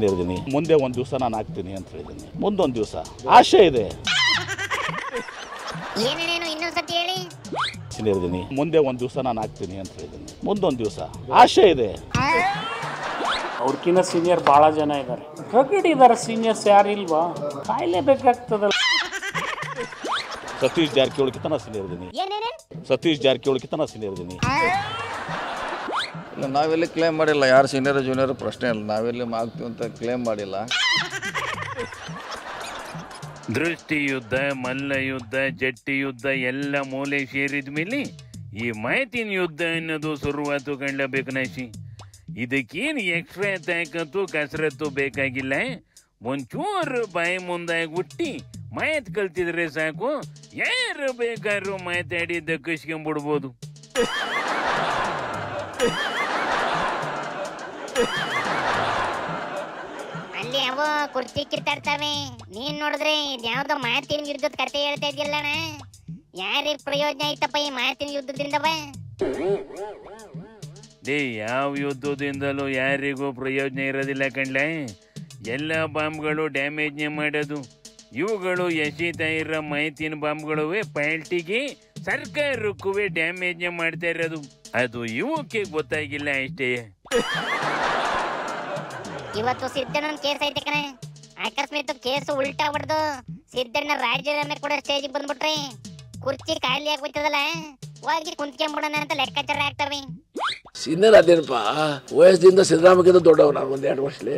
ಹೇಳಿದೀನಿ ಮುಂದೆ ಒಂದು ದಿವಸ ನಾನು ಆಗ್ತೀನಿ ಅಂತ ಹೇಳಿದ್ದೀನಿ. ಮುಂದೊಂದು ದಿವಸ ಆಶೆ ಇದೆ. ಹೇಳಿದೀನಿ ಮುಂದೆ ಒಂದು ದಿವಸ ನಾನು ಆಗ್ತೀನಿ ಅಂತ ಹೇಳಿದ್ದೀನಿ. ಮುಂದೊಂದು ದಿವಸ ಆಶೆ ಇದೆ. ಅವ್ರಕಿನ್ನ ಸೀನಿಯರ್ ಭಾಳ ಜನ ಇದ್ದಾರೆ, ರಗಡ್ ಇದ್ದಾರೆ ಸೀನಿಯರ್ಸ್, ಯಾರು ಇಲ್ವಾ? ಕಾಯ್ಲೇಬೇಕಾಗ್ತದಲ್ಲ. ಸತೀಶ್ ಜಾರಕಿಹೊಳಿಗಿಂತ ನಾನು ಸೀನಿಯರ್ ಇದ್ದೀನಿ. ಸತೀಶ್ ಜಾರಕಿಹೊಳಿಗಿಂತ ನಾನು ಸೀನಿಯರ್ ಇದ್ದೀನಿ. ಇಲ್ಲ, ನಾವೆಲ್ಲಿ ಕ್ಲೇಮ್ ಮಾಡಿಲ್ಲ. ಯಾರು ಸೀನಿಯರ್ ಜೂನಿಯರ್ ಪ್ರಶ್ನೆ ಇಲ್ಲ. ನಾವೆಲ್ಲಿ ಆಗ್ತೀವಿ ಅಂತ ಕ್ಲೇಮ್ ಮಾಡಿಲ್ಲ. ದೃಷ್ಟಿ ಯುದ್ಧ, ಮಲ್ಲ ಯುದ್ಧ, ಜಟ್ಟಿ ಯುದ್ಧ ಎಲ್ಲ ಮೂಲೆ ಸೇರಿದ ಮೇಲೆ ಈ ಮಾತಿನ ಯುದ್ಧ ಅನ್ನೋದು ಶುರುವಾತು ಕಂಡಬೇಕು ನಾಶಿ. ಇದಕ್ಕೇನು ಎಕ್ಸ್ಟ್ರಾ ತಾಕತ್ತು ಕಸರತ್ತು ಬೇಕಾಗಿಲ್ಲ. ಒಂಚೂರು ಬಾಯಿ ಮುಂದಾಗಿ ಹುಟ್ಟಿ ಮಾತು ಕಲ್ತಿದ್ರೆ ಸಾಕು, ಯಾರು ಬೇಕಾದ್ರೂ ಮಾತಾಡಿ ದಕ್ಕಿಸ್ಕೊಂಡ್ಬಿಡ್ಬೋದು. ಅಲ್ಲಿ ಅವ ಕುರ್ಚಿ ಕಿತ್ತಾಡ್ತಾವೆ. ನೀನ್ ನೋಡಿದ್ರೆ ಇದ್ಯಾವ್ದೋ ಮಾತಿನ ಯುದ್ಧದ ಕತೆ ಹೇಳ್ತಾ ಇದ್ಯಲ್ಲಣ್ಣ. ಯಾರಿಗೆ ಪ್ರಯೋಜನ ಐತಪ್ಪ ಈ ಮಾತಿನ ಯುದ್ಧದಿಂದವ? ಯಾವ ಯುದ್ಧದಿಂದಲೂ ಯಾರಿಗೂ ಪ್ರಯೋಜನ ಇರೋದಿಲ್ಲ ಕಣ್ಲೆ. ಎಲ್ಲ ಬಾಂಬ್ಗಳು ಡ್ಯಾಮೇಜ್ನೇ ಮಾಡೋದು. ಇವುಗಳು ಎಸೀತಾ ಇರೋ ಮಾಹಿತಿನ ಬಾಂಬ್ಗಳುವೆ ಪಾಲ್ಟಿಗೆ ಸರ್ಕಾರಕ್ಕೂ ಡ್ಯಾಮೇಜ್ನೇ ಮಾಡ್ತಾ ಇರೋದು. ಅದು ಇವಕ್ಕೆ ಗೊತ್ತಾಗಿಲ್ಲ ಅಷ್ಟೇ. ಇವತ್ತು ಸಿದ್ದಣ್ಣ ಕೇಸ್ ಐತೆ ಕಣೆ. ಅಕಸ್ಮಾತ್ ಕೇಸು ಉಲ್ಟಾ ಹೊಡೆದು ಸಿದ್ದಣ್ಣ ರಾಜೀನಾಮೆ ಕೂಡ ಸ್ಟೇಜಿಗೆ ಬಂದ್ಬಿಟ್ರೆ ಕುರ್ಚಿ ಖಾಲಿ ಆಗ್ಬಿಟ್ಟದಲ್ಲ, ಹೋಗಿ ಕುಂತ್ಕೊಂಡ್ಬಿಡೋಣ ಅಂತ ಲೆಕ್ಕಾಚಾರ ಆಗ್ತವೆ. ಸೀನಿಯರ್ ಅದೇನಪ್ಪ, ವಯಸ್ಸಿನಿಂದ ಸಿದ್ದರಾಮಯ್ಯಗಿಂತ ದೊಡ್ಡವ ನಾನು ಒಂದೆರಡು ವರ್ಷಲಿ.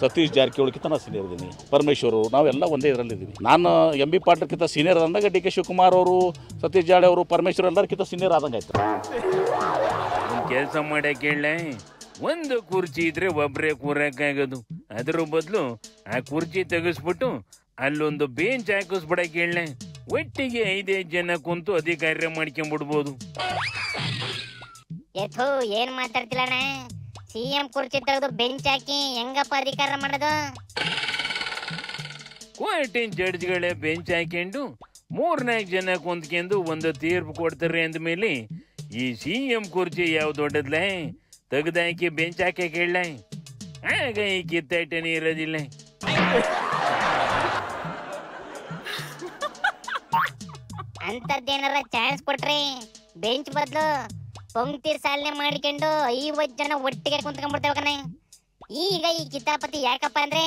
ಸತೀಶ್ ಜಾರಕಿಹೊಳಿಗಿಂತ ನಾನು ಸೀನಿಯರ್ ಇದ್ದೀನಿ. ಪರಮೇಶ್ವರು ನಾವೆಲ್ಲ ಒಂದೇ ಇದರಲ್ಲಿದ್ದೀವಿ. ನಾನು MB ಪಾಟೀಲ್ಕಿಂತ ಸೀನಿಯರ್ ಅಂದಾಗ DK ಶಿವಕುಮಾರ್ ಅವರು, ಸತೀಶ್ ಜಾಡೆ ಅವರು, ಪರಮೇಶ್ವರ್ ಎಲ್ಲರಿಗಿಂತ ಸೀನಿಯರ್ ಆದಂಗೆ ಆಯ್ತು. ಒಂದು ಕೆಲಸ ಮಾಡಕ್ಕೆ ಹೇಳ, ಒಂದು ಕುರ್ಚಿ ಇದ್ರೆ ಒಬ್ಬರೇ ಕೂರಕ್ಕಾಗೋದು. ಅದ್ರ ಬದಲು ಆ ಕುರ್ಚಿ ತೆಗೆಸ್ಬಿಟ್ಟು ಅಲ್ಲೊಂದು ಬೆಂಚ್ ಹಾಕಿಸ್ಬಿಡಕ್ಕೆ ಹೇಳ. ಒಟ್ಟಿಗೆ 5 ಜನ ಕುಂತು ಅಧಿಕಾರ ಮಾಡ್ಕೊಂಡ್ಬಿಡ್ಬೋದು. ಏನ್ ಮಾತಾಡ್ತಿಲ್ಲಣ್ಣ? CM ಕುರ್ಚಿ ತೆಗೆದು ಬೆಂಚ್ ಹಾಕಿ ಹೆಂಗಪ್ಪ ಅಧಿಕಾರ ಮಾಡೋದು? ಕೋರ್ಟಿನ ಜಡ್ಜ್ಗಳೇ ಬೆಂಚ್ ಹಾಕೊಂಡು 3-4 ಜನ ಕುಂತ್ಕೊಂಡು ಒಂದು ತೀರ್ಪು ಕೊಡ್ತಾರೆ ಅಂದ್ಮೇಲೆ ಈ CM ಕುರ್ಚಿ ಯಾವ ದೊಡ್ಡದ್ಲ? ತೆಗ್ದಾಕಿ ಬೆಂಚ್ ಹಾಕಿ ಕೇಳ, ಆಗ ಈ ಕಿತ್ತಾಟನೇ ಇರೋದಿಲ್ಲ. ಅಂತದ್ದೇನಾರ ಚಾನ್ಸ್ ಕೊಟ್ರೆ ಬೆಂಚ್ ಬದಲು ಪಂಕ್ತಿ ಸಾಲನೆ ಮಾಡ್ಕೊಂಡು 50 ಜನ ಒಟ್ಟಿಗೆ ಕುಂತ್ಕೊಂಡ್ಬಿಡ್ತೇವೆ ಕಣೆ. ಈಗ ಈ ಕಿತಾಪತಿ ಯಾಕಪ್ಪ ಅಂದ್ರೆ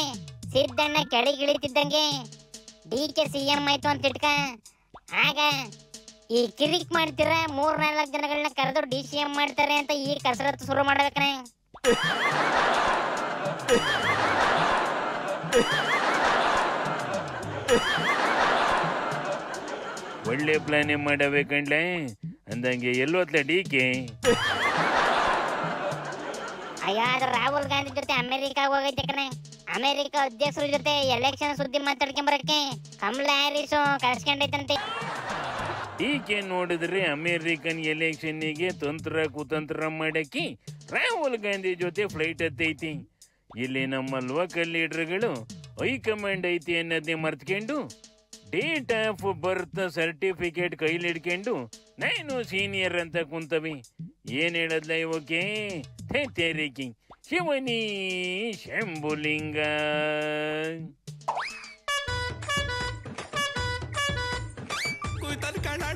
ಸಿದ್ದಣ್ಣ ಕೆಳಗಿಳಿತಿದ್ದಂಗೆ DK CM ಆಯ್ತು ಅಂತ ಇಟ್ಕ, ಆಗ ಈ ಕಿರಿಕ್ ಮಾಡ್ತೀರ 3-4 ಜನಗಳನ್ನ ಕರೆದು DCM ಮಾಡ್ತಾರೆ ಅಂತ ಈ ಕಸರತ್ತು ಶುರು ಮಾಡ್ಬೇಕನೆ. ಒಳ್ಳೆ ಪ್ಲಾನ್ ಮಾಡಬೇಕಂಡ್ಲೆ ಅಂದಂಗೆ ಎಲ್ಲೋತ್ಲ DK. ಅಯ್ಯಾದ್ರ ರಾಹುಲ್ ಗಾಂಧಿ ಜೊತೆ ಅಮೆರಿಕಾಗ ಹೋಗೈತೆ ಕಣೆ. ಅಮೆರಿಕ ಅಧ್ಯಕ್ಷರ ಜೊತೆ ಎಲೆಕ್ಷನ್ ಸುದ್ದಿ ಮಾತಾಡ್ಕೊಂಬರಕ್ಕೆ ಕಮಲಾ ಹ್ಯಾರಿಸ್ ಕಳ್ಸ್ಕೊಂಡೈತಂತೆ. DK ನೋಡಿದ್ರೆ ಅಮೆರಿಕನ್ ಎಲೆಕ್ಷನ್ನಿಗೆ ತಂತ್ರ ಕುತಂತ್ರ ಮಾಡಕ್ಕೆ ರಾಹುಲ್ ಗಾಂಧಿ ಜೊತೆ ಫ್ಲೈಟ್ ಹತ್ತೈತಿ. ಇಲ್ಲಿ ನಮ್ಮ ಲೋಕಲ್ ಲೀಡರ್ಗಳು ಹೈಕಮಾಂಡ್ ಐತಿ ಅನ್ನೋದನ್ನೇ ಮರ್ತ್ಕೊಂಡು ಡೇಟ್ ಆಫ್ ಬರ್ತ್ ಸರ್ಟಿಫಿಕೇಟ್ ಕೈಲಿ ಹಿಡ್ಕೊಂಡು ನಾನು ಸೀನಿಯರ್ ಅಂತ ಕುಂತವಿ. ಏನ್ ಹೇಳದ್ಲ ಇವಕ್ಕೆ? ತೇರಿಕಿ ಶಿವನಿ ಶಂಭುಲಿಂಗ. कोई तन काढा